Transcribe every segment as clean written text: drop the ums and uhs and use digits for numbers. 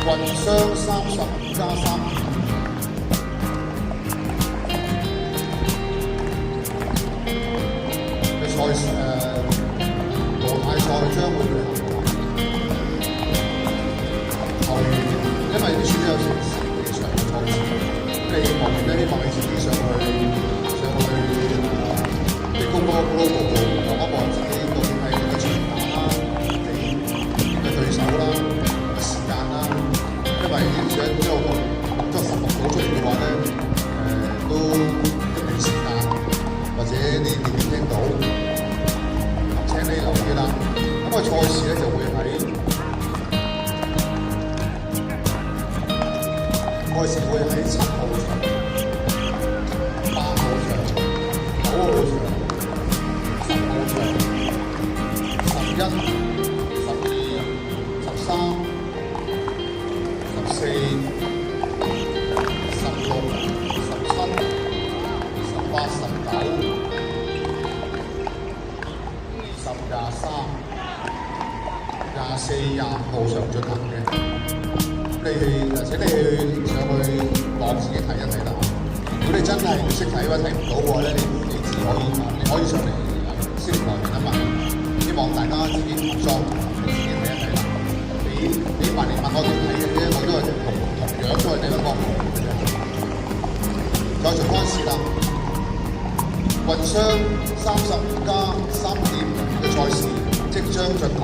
雲商30+3嘅賽事淘汰賽將會舉行。後面因為啲選手有成幾場嘅賽事，咁你後面咧希望你自己上去你公嗰個 global 度望一望自己究竟係個場打啦，你嘅對手啦，時間啦，因為想之後個實力攞出嚟嘅話咧，都一段時間或者你電影聽到，請你留意啦。咁個賽事咧就會喺7號場、8號場、9號場、10號場、11、12、13、14、16、17、18、19、20、23、24、25號場進行嘅。請你去上去網自己睇一睇啦。如果你真係唔識睇或者睇唔到嘅話咧，你可以上嚟先嚟內面啊嘛。希望大家自己合作，你自己睇一睇啦。你問嚟問我點睇嘅啫，我都係同樣都係第一個項目嘅啫。再做翻試啦，雲商30+3點嘅賽事即將進行，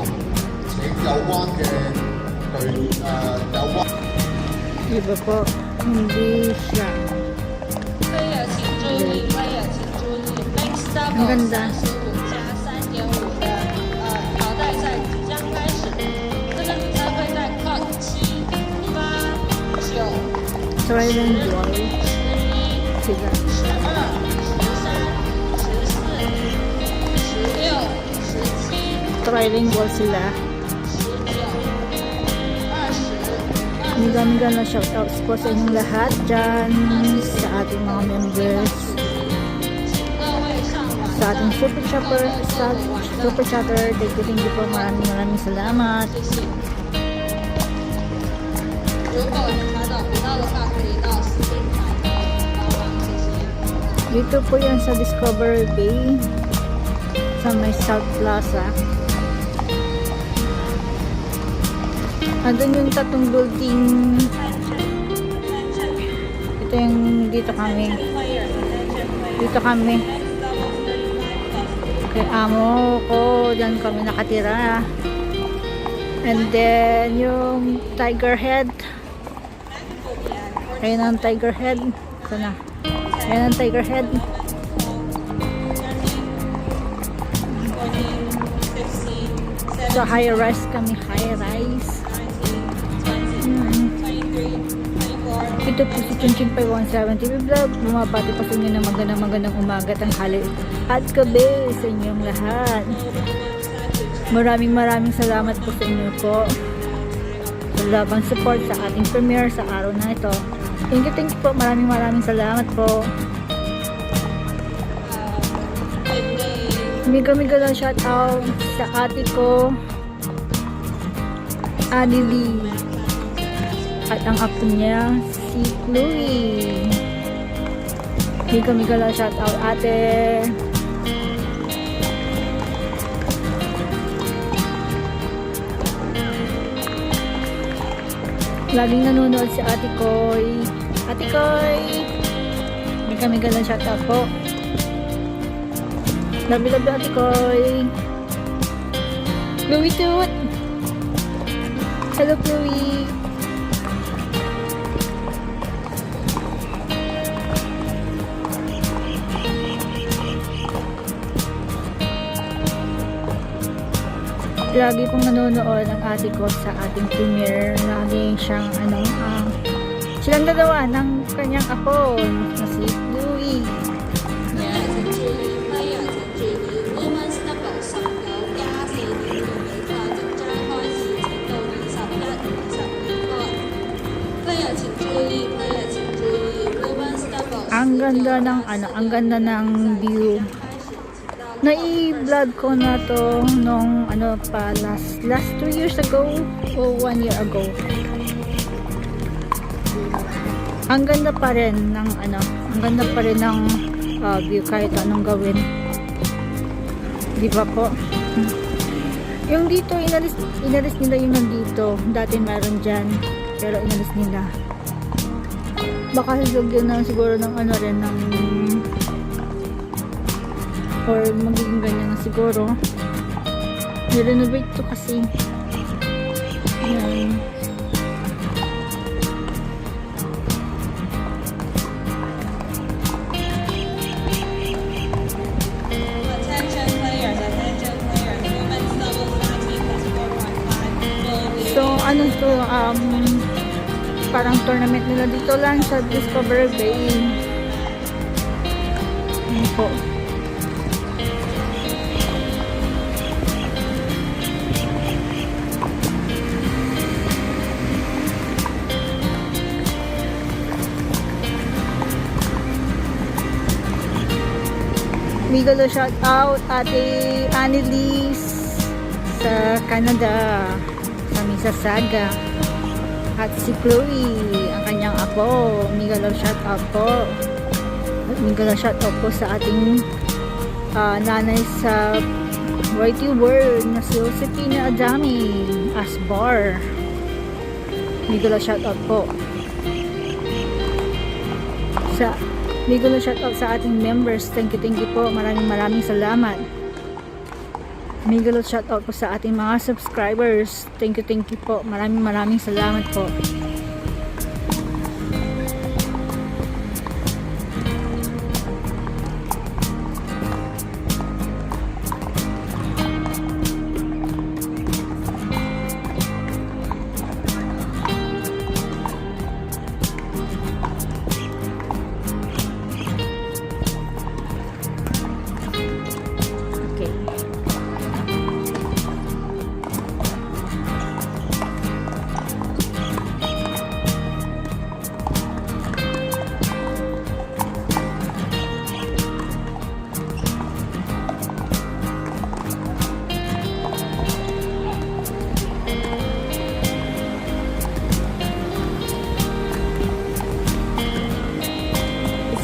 請有關嘅有關。Iba po, hindi siya. Player 請注意 ，Player 請注意 ，Mixed Double 35+3.5的淘汰賽即將開始。這個比賽會在 Court 7、8、9、Trilingual 11、sila. 12、13、14、15、16、17、Trilingual sila. 19、20、Miga na shoutouts po sa inyong lahat dyan, sa ating mga members, 請各位上網 sa ating super chatter. Thank you po, maraming salamat. 謝謝。如果你查找不到的話，可以到視頻台幫忙，謝謝。 Dito po yan sa Discovery Bay, sa may South Plaza. Andun yung tatlong building. Ito yung dito kami. Kay amo ko, dyan kami nakatira. And then yung Tiger Head. Ayun ang Tiger Head. Sana. Ayun ang Tiger Head. So high rise kami, high rise. Ito po si Chinchin 5170 vlog. Bumabati pa sa inyo ng magandang umaga, tanghali at gabi sa inyong lahat. Maraming salamat po sa inyo po sa labang support sa ating premiere sa araw na ito. Thank you po. Maraming salamat po. Miga lang shout out sa ate ko Anili at ang apo niya si Chloe. Miga lang shout out ate. Laging nanonood si ate Koy. Ate Koy, miga lang shout out po. Love ate Koy. Chloe Toot. Hello Chloe. Lagi pong nanonood ang ate ko sa ating premiere. Lagi siyang silang dalawa ng kanyang apo na si Louie. Yan. Ang ganda ng view. Nai-vlog ko na to nung last 2 years ago o 1 year ago. ang ganda pa rin ng ang ganda pa rin ng view kahit anong gawin. Di ba po? Yung dito, inalis nila yung nandito. Dati meron dyan. Pero inalis nila. Baka lagyan na siguro ng rin ng or magiging ganyan na siguro. Nirenovate to kasi. Yan. Attention players, women's doubles match equals 4.5 will be So, ano to, parang tournament nila dito lang sa Discovery Bay. Ano po. Bigalo shout out Ate Annalise sa Canada, sa Mississauga. At si Chloe, ang kanyang apo. Bigalo shout out po. Bigalo shout out po sa ating nanay sa Whitey World na si Josefina Adami Asbar. Bigalo shout out po. Bigalo shoutout sa ating members. Thank you po. Maraming salamat. Bigalo shoutout po sa ating mga subscribers. Thank you po. Maraming salamat po.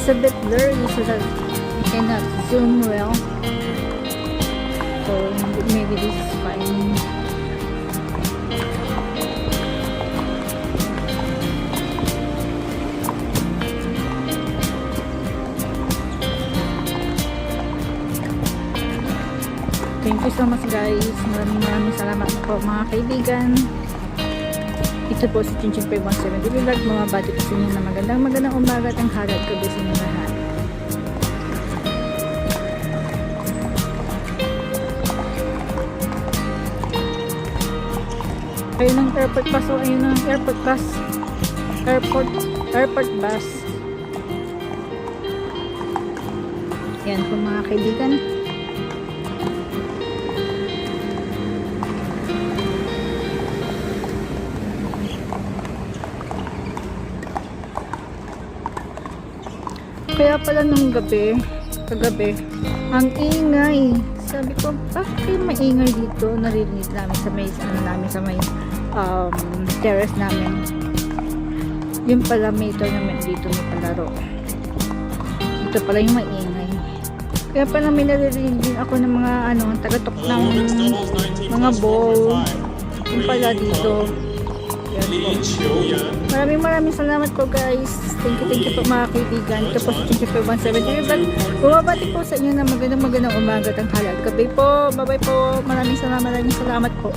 It's a bit blurry so that you cannot zoom well. So maybe this is fine. Thank you so much guys. Maraming salamat po mga kaibigan. Ito po si Chinchin Pay 170 Vlog. Mabati po sa inyo na magandang umaga at ang halat ko sa inyo lahat. Ayun ang airport bus. Oh, ayun ang airport bus. Airport bus. Yan po mga kaibigan. Kaya pala nung kagabi, ang ingay. Sabi ko, bakit kayo maingay dito? Naririnig namin sa may terrace namin. Yung pala may tournament dito, may palaro. Ito pala yung maingay. Kaya pala may naririnig din ako ng mga tagatok ng mga ball. Yung pala dito. Maraming salamat po guys. Thank you po mga kaibigan. Ito po si Chinchin Pay 170 Vlog. Bumabati po sa inyo na magandang umaga at ang halat gabi po. Bye bye po. Maraming salamat po.